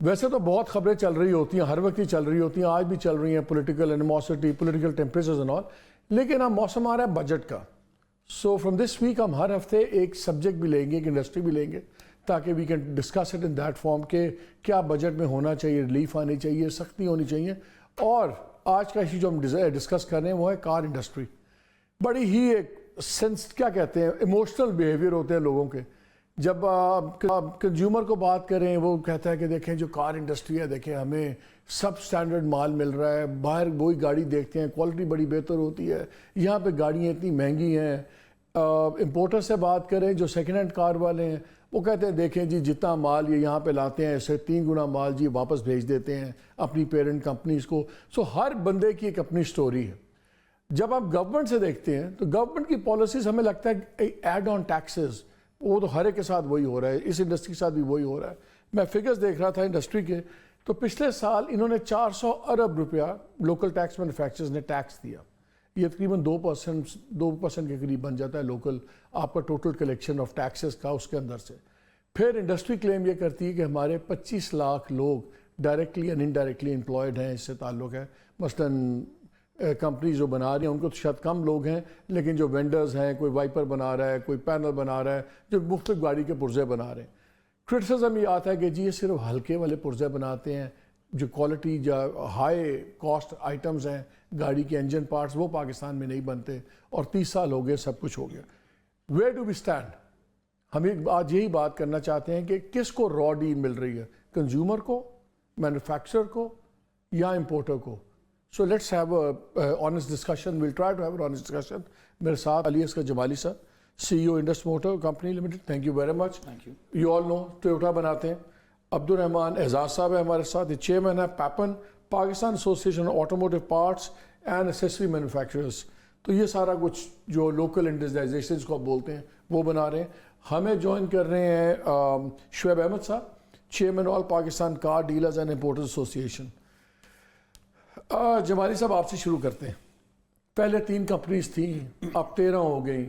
ویسے تو بہت خبریں چل رہی ہوتی ہیں، ہر وقت ہی چل رہی ہوتی ہیں، آج بھی چل رہی ہیں، political animosity, political temperatures and all, لیکن اب موسم آ رہا ہے بجٹ کا. سو فرام دس ویک ہم ہر ہفتے ایک سبجیکٹ بھی لیں گے، ایک انڈسٹری بھی لیں گے، تاکہ we can discuss it in that form کہ کیا بجٹ میں ہونا چاہیے، ریلیف آنی چاہیے، سختی ہونی چاہیے. اور آج کا ایشو جو ہم ڈسکس کر رہے ہیں وہ ہے کار انڈسٹری. بڑی ہی ایک سینس کیا کہتے ہیں ایموشنل بیہیویئر ہوتے ہیں لوگوں کے. جب آپ کنزیومر کو بات کریں وہ کہتا ہے کہ دیکھیں جو کار انڈسٹری ہے، دیکھیں ہمیں سب سٹینڈرڈ مال مل رہا ہے، باہر وہی گاڑی دیکھتے ہیں، کوالٹی بڑی بہتر ہوتی ہے، یہاں پہ گاڑیاں اتنی مہنگی ہیں. امپورٹر سے بات کریں جو سیکنڈ ہینڈ کار والے ہیں، وہ کہتے ہیں دیکھیں جی جتنا مال یہ یہاں پہ لاتے ہیں اسے 3 گنا مال جی واپس بھیج دیتے ہیں اپنی پیرنٹ کمپنیز کو. سو ہر بندے کی ایک اپنی سٹوری ہے. جب آپ گورنمنٹ سے دیکھتے ہیں تو گورنمنٹ کی پالیسیز ہمیں لگتا ہے ایڈ آن ٹیکسز، وہ تو ہر ایک کے ساتھ وہی ہو رہا ہے، اس انڈسٹری کے ساتھ بھی وہی ہو رہا ہے. میں فگرز دیکھ رہا تھا انڈسٹری کے، تو پچھلے سال انہوں نے 400 ارب روپیہ لوکل ٹیکس مینوفیکچرز نے ٹیکس دیا. یہ تقریباً 2% کے قریب بن جاتا ہے لوکل آپ کا ٹوٹل کلیکشن آف ٹیکسز کا اس کے اندر سے. پھر انڈسٹری کلیم یہ کرتی ہے کہ ہمارے 25 لاکھ لوگ ڈائریکٹلی اینڈ انڈائریکٹلی امپلائڈ ہیں، اس سے تعلق ہے. مثلاً کمپنیز جو بنا رہی ہیں ان کو تو شاید کم لوگ ہیں، لیکن جو وینڈرز ہیں، کوئی وائپر بنا رہا ہے، کوئی پینل بنا رہا ہے، جو مختلف گاڑی کے پرزے بنا رہے ہیں. کرٹیسزم یہ آتا ہے کہ جی یہ صرف ہلکے والے پرزے بناتے ہیں، جو کوالٹی جو ہائی کاسٹ آئٹمز ہیں گاڑی کے انجن پارٹس وہ پاکستان میں نہیں بنتے، اور 30 سال ہو گئے سب کچھ ہو گیا. Where do we stand? ہم آج یہی بات کرنا چاہتے ہیں کہ کس کو را ڈیل مل رہی ہے، کنزیومر کو، مینوفیکچرر کو، یا امپورٹر کو. So let's have a honest discussion. We'll try to have an honest discussion. میرے ساتھ علی اصغر جمالی صاحب، CEO Indus motor company limited. Thank you very much. You all know Toyota بناتے ہیں. عبدالرحمان اعزاز صاحب ہے ہمارے ساتھ، چیئرمین ہے پیپن، Pakistan association automotive parts and accessory manufacturers. تو یہ سارا کچھ جو لوکل انڈسٹریلائزیشنز کو آپ بولتے ہیں وہ بنا رہے ہیں. ہمیں جوائن کر رہے ہیں شعیب احمد صاحب، chairman all Pakistan car dealers and importers association. Jamali صاحب آپ سے شروع کرتے ہیں. پہلے 3 کمپنیز تھیں، اب 13 ہو گئیں.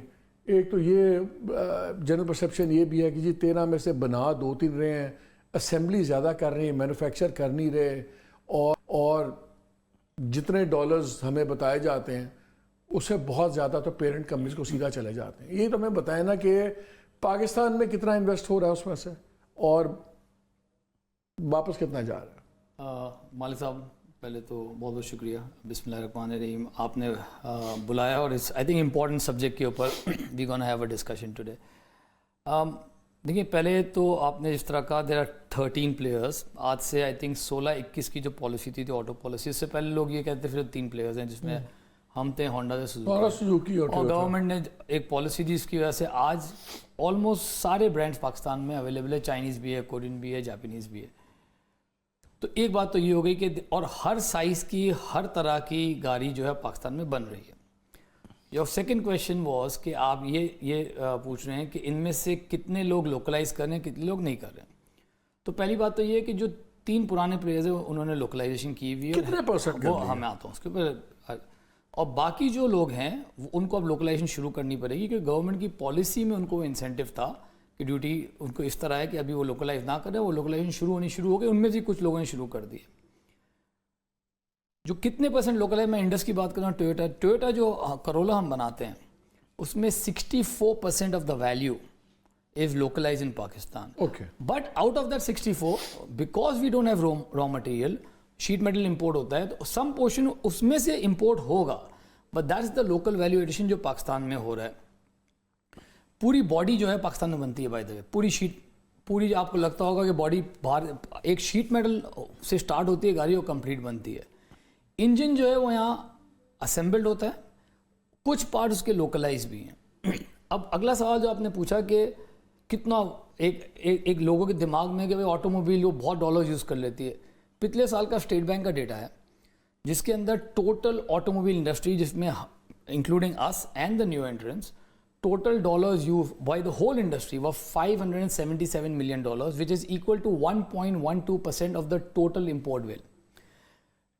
ایک تو یہ جنرل پرسیپشن یہ بھی ہے کہ جی 13 میں سے بنا 2-3 رہے ہیں، اسمبلی زیادہ کر رہے ہیں، مینوفیکچر کر نہیں رہے، اور جتنے ڈالرز ہمیں بتائے جاتے ہیں اس سے بہت زیادہ تو پیرنٹ کمپنیز کو سیدھا چلے جاتے ہیں. یہ تو ہمیں بتائیں نا کہ پاکستان میں کتنا انویسٹ ہو رہا ہے اس میں سے اور واپس کتنا جا رہا ہے. مالک صاحب پہلے تو بہت بہت شکریہ. بسم اللہ الرحمن الرحیم، آپ نے بلایا اور آئی تھنک امپورٹنٹ سبجیکٹ کے اوپر وی گونا ہیو اے ڈسکشن ٹوڈے. دیکھیے پہلے تو آپ نے اس طرح کہا دیر آر 13 پلیئرس. آج سے آئی تھنک 16-21 کی جو پالیسی تھی آٹو پالیسی، اس سے پہلے لوگ یہ کہتے تھے 3 پلیئرز ہیں، جس میں ہم تھے، ہونڈا سے سوزوکی، اور گورنمنٹ نے ایک پالیسی دی جس کی وجہ سے آج آلموسٹ سارے برانڈس پاکستان میں اویلیبل ہے. چائنیز بھی ہے، کورین بھی ہے، جاپانیز بھی ہے. تو ایک بات تو یہ ہو گئی کہ اور ہر سائز کی ہر طرح کی گاڑی جو ہے پاکستان میں بن رہی ہے. یور سیکنڈ کویشچن واز کہ آپ یہ پوچھ رہے ہیں کہ ان میں سے کتنے لوگ لوکلائز کر رہے ہیں، کتنے لوگ نہیں کر رہے ہیں. تو پہلی بات تو یہ ہے کہ جو 3 پرانے پلیئرز ہیں انہوں نے لوکلائزیشن کی ہوئی ہے. کتنے پرسنٹ؟ وہ ہمیں آتا ہوں اس کے اوپر. اور باقی جو لوگ ہیں ان کو اب لوکلائزیشن شروع کرنی پڑے گی، کیونکہ گورنمنٹ کی پالیسی میں ان کو انسینٹو تھا کہ ڈیوٹی ان کو اس طرح ہے کہ ابھی وہ لوکلائز نہ کریں. وہ لوکلائزیشن شروع ہو گئی، ان میں سے کچھ لوگوں نے شروع کر دی. جو کتنے پرسنٹ لوکلائز، میں انڈس کی بات کر رہا ہوں. ٹویوٹا جو کرولا ہم بناتے ہیں اس میں 64% of the value is localized in Pakistan. But out of that 64 because we don't have raw material, sheet metal import ہوتا ہے، تو سم پورشن اس میں سے امپورٹ ہوگا، but that is the local value addition جو پاکستان میں ہو رہا ہے. پوری باڈی جو ہے پاکستان میں بنتی ہے بائی دا وے. پوری شیٹ، پوری آپ کو لگتا ہوگا کہ باڈی باہر ایک شیٹ میٹل سے سٹارٹ ہوتی ہے گاڑی اور کمپلیٹ بنتی ہے. انجن جو ہے وہ یہاں اسمبلڈ ہوتا ہے، کچھ پارٹ اس کے لوکلائز بھی ہیں. اب اگلا سوال جو آپ نے پوچھا کہ کتنا ایک لوگوں کے دماغ میں کہ بھائی آٹو موبائل وہ بہت ڈالرز یوز کر لیتی ہے. پچھلے سال کا اسٹیٹ بینک کا ڈیٹا ہے جس کے اندر ٹوٹل آٹو موبائل انڈسٹری، جس میں انکلوڈنگ اس and the new entrants, total dollars used by the whole industry were $577 million, which is equal to 1.12% of the total import bill.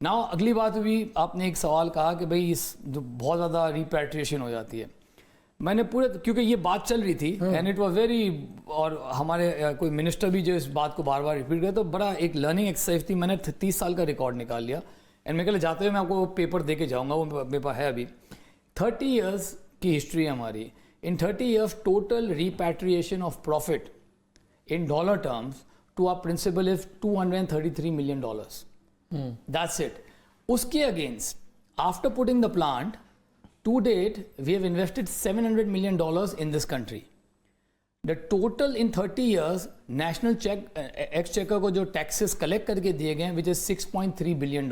Now اگلی بات بھی آپ نے ایک سوال کہا کہ بھئی اس بہت زیادہ ریپیٹریشن ہو جاتی ہے. میں نے پورے کیونکہ یہ بات چل رہی تھی اینڈ اٹ واز ویری, اور ہمارے کوئی منسٹر بھی جو اس بات کو بار بار ریپیٹ کرے, تو بڑا ایک لرننگ ایکسرسائز تھی. میں نے 30 سال کا ریکارڈ نکال لیا اینڈ میں کہا جاتے ہوئے میں آپ کو وہ پیپر دے کے جاؤں گا, وہ میرے پاس ہے ابھی. 30 ایئرس کی ہسٹری ہے ہماری. In 30 years total repatriation of profit in dollar terms to our principal is $233 million. That's it. اس کے against after putting the plant to date, we have invested $700 million in this country. The total in 30 years, national exchequer کو جو taxes collect کر کے دیے گئے which is $6.3 billion.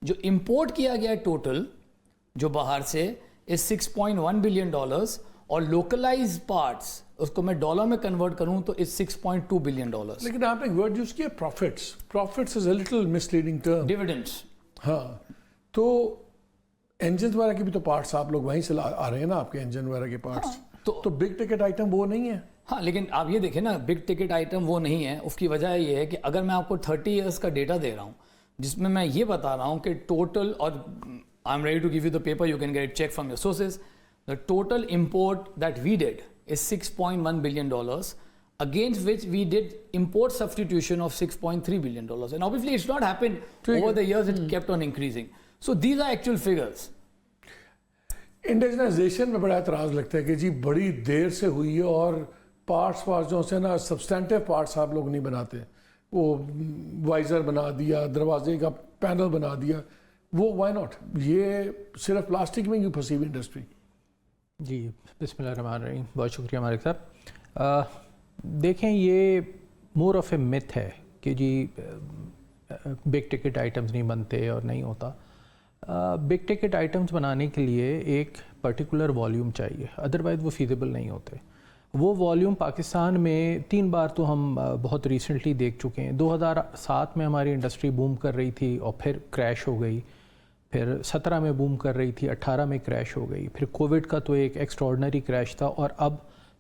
جو import کیا گیا total جو باہر سے is $6.1 billion اور localized parts اس کو میں ڈالر میں کنورٹ کروں تو is $6.2 billion. لیکن آپ نے ورڈ یوز کیا profits is a little misleading term. Dividends. ہاں, تو انجن وغیرہ کی بھی تو پارٹس آپ لوگ وہیں سے آ رہے ہیں نا, آپ کے انجن وغیرہ کے پارٹس, تو بگ ٹکٹ آئٹم وہ نہیں ہے. ہاں لیکن آپ یہ دیکھیں نا, بگ ٹکٹ آئٹم وہ نہیں ہے. اس کی وجہ یہ ہے کہ اگر میں آپ کو 30 ایئرس کا ڈیٹا دے رہا ہوں جس میں یہ بتا رہا ہوں کہ ٹوٹل, اور I am ready to give you the paper, you can get check from your sources, the total import that we did is $6.1 billion against which we did import substitution of $6.3 billion. And obviously it's not happened over the years, it kept on increasing. So these are actual figures. انڈیجنائزیشن میں بڑا اعتراض لگتا ہے کہ جی بڑی دیر سے ہوئی ہے اور پارٹس جو سے نا سبسٹینٹیو پارٹس آپ لوگ نہیں بناتے. وہ وائزر بنا دیا, دروازے کا پینل بنا دیا, وہ وائی ناٹ, یہ صرف پلاسٹک میں یوں پھنسی ہوئی انڈسٹری. جی بسم اللہ الرحمن الرحیم, بہت شکریہ مالک صاحب. دیکھیں یہ مور آف اے متھ ہے کہ جی بگ ٹکٹ آئٹمز نہیں بنتے اور نہیں ہوتا. بگ ٹکٹ آئٹمز بنانے کے لیے ایک پرٹیکولر والیوم چاہیے, ادروائز وہ فیزیبل نہیں ہوتے. وہ والیوم پاکستان میں 3 بار تو ہم بہت ریسنٹلی دیکھ چکے ہیں. 2007 میں ہماری انڈسٹری بوم کر رہی تھی اور پھر کریش ہو گئی, پھر 17 میں بوم کر رہی تھی, 18 میں کریش ہو گئی, پھر کووڈ کا تو ایک ایکسٹراڈنری کریش تھا, اور اب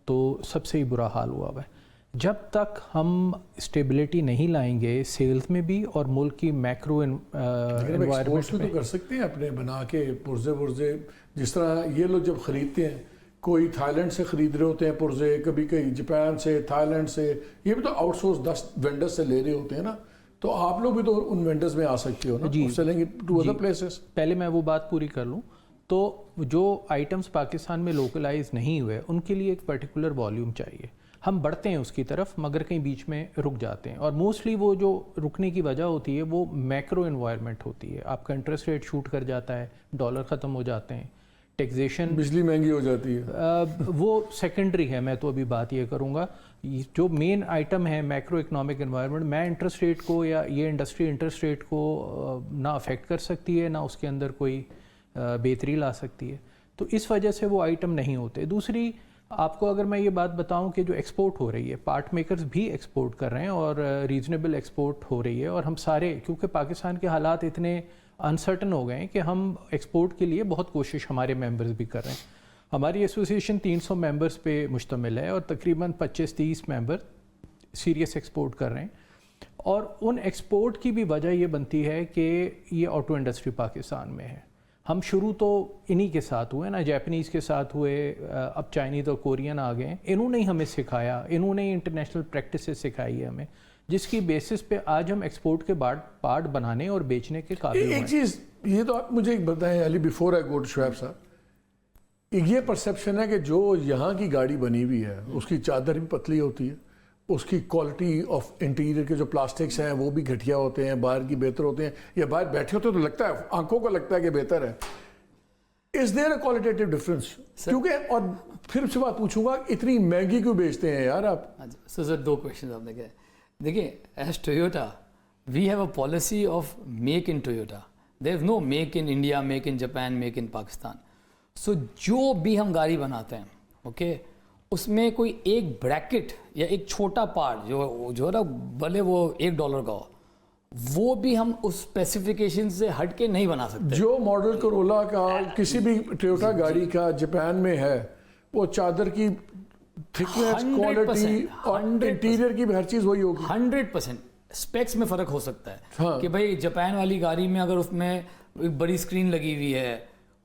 تو سب سے ہی برا حال ہوا ہوا ہے. جب تک ہم اسٹیبلٹی نہیں لائیں گے سیلز میں بھی اور ملک کی میکرو انوائرمنٹ میں, تو کر سکتے ہیں اپنے بنا کے پرزے, جس طرح یہ لوگ جب خریدتے ہیں, کوئی تھائی لینڈ سے خرید رہے ہوتے ہیں پرزے, کبھی کہیں جاپان سے, تھائی لینڈ سے, یہ بھی تو آؤٹ سورس 10 وینڈر سے لے رہے ہوتے ہیں نا, تو آپ لوگ بھی تو ان وینڈرز میں آ سکتے ہو نا, جی سیلنگ ٹو ادر پلیسز. پہلے میں وہ بات پوری کر لوں. تو جو آئٹمس پاکستان میں لوکلائز نہیں ہوئے ان کے لیے ایک پرٹیکولر والیوم چاہیے. ہم بڑھتے ہیں اس کی طرف مگر کہیں بیچ میں رک جاتے ہیں, اور موسٹلی وہ جو رکنے کی وجہ ہوتی ہے وہ میکرو انوائرمنٹ ہوتی ہے. آپ کا انٹرسٹ ریٹ شوٹ کر جاتا ہے, ڈالر ختم ہو جاتے ہیں, ٹیکسیشن, بجلی مہنگی ہو جاتی ہے, وہ سیکنڈری ہے. میں تو ابھی بات یہ کروں گا جو مین آئٹم ہے میکرو اکنامک انوائرمنٹ. میں انٹرسٹ ریٹ کو یا یہ انڈسٹری انٹرسٹ ریٹ کو نہ افیکٹ کر سکتی ہے, نہ اس کے اندر کوئی بہتری لا سکتی ہے, تو اس وجہ سے وہ آئٹم نہیں ہوتے. دوسری آپ کو اگر میں یہ بات بتاؤں کہ جو ایکسپورٹ ہو رہی ہے, پارٹ میکرز بھی ایکسپورٹ کر رہے ہیں اور ریزنیبل ایکسپورٹ ہو رہی ہے, اور ہم سارے کیونکہ پاکستان کے حالات اتنے انسرٹن ہو گئے ہیں کہ ہم ایکسپورٹ کے لیے بہت کوشش ہمارے ممبرز بھی کر رہے ہیں. ہماری ایسوسیشن 300 ممبرز پہ مشتمل ہے اور تقریباً 25-30 ممبر سیریس ایکسپورٹ کر رہے ہیں, اور ان ایکسپورٹ کی بھی وجہ یہ بنتی ہے کہ یہ آٹو انڈسٹری پاکستان میں ہے. ہم شروع تو انہی کے ساتھ ہوئے نا, جاپنیز کے ساتھ ہوئے, اب چائنیز اور کورین آ گئے. انہوں نے ہی ہمیں سکھایا, انہوں نے انٹرنیشنل پریکٹسز سکھائی ہے ہمیں, جس کی بیسس پہ آج ہم ایکسپورٹ کے پارٹ بنانے اور بیچنے کے قابل ہیں. ایک چیز یہ تو آپ مجھے بتائیں Ali, before I go to Shoaib صاحب, یہ پرسیپشن ہے کہ جو یہاں کی گاڑی بنی ہوئی ہے اس کی چادر بھی پتلی ہوتی ہے, اس کی کوالٹی آف انٹیریئر کے جو پلاسٹکس ہیں وہ بھی گھٹیا ہوتے ہیں, باہر کی بہتر ہوتے ہیں, یا باہر بیٹھے ہوتے ہیں تو لگتا ہے, آنکھوں کو لگتا ہے کہ بہتر ہے. از دیر اے کوالٹیٹیو ڈفرینس؟ کیونکہ اور پھر سے بات پوچھوں گا, اتنی مہنگی کیوں بیچتے ہیں یار آپ؟ سر 2 کویشچن آپ نے کہے. دیکھیں as Toyota we have a policy of make in Toyota, there is no make in India, make in Japan, make in Pakistan. So جو بھی ہم گاڑی بناتے ہیں اوکے, اس میں کوئی ایک بریکٹ یا ایک چھوٹا پارٹ جو ہے نا بھلے وہ $1 کا ہو, وہ بھی ہم اس اسپیسیفکیشن سے ہٹ کے نہیں بنا سکتے. جو ماڈل کرولا کا کسی بھی ٹویوٹا گاڑی کا جاپان میں ہے, وہ چادر کی تھکنس, کوالٹی اور انٹیریئر کی بھی ہر چیز وہی ہوگی. 100% اسپیکس میں فرق ہو سکتا ہے کہ بھائی جاپان والی گاڑی میں اگر اس میں ایک بڑی اسکرین لگی ہوئی ہے,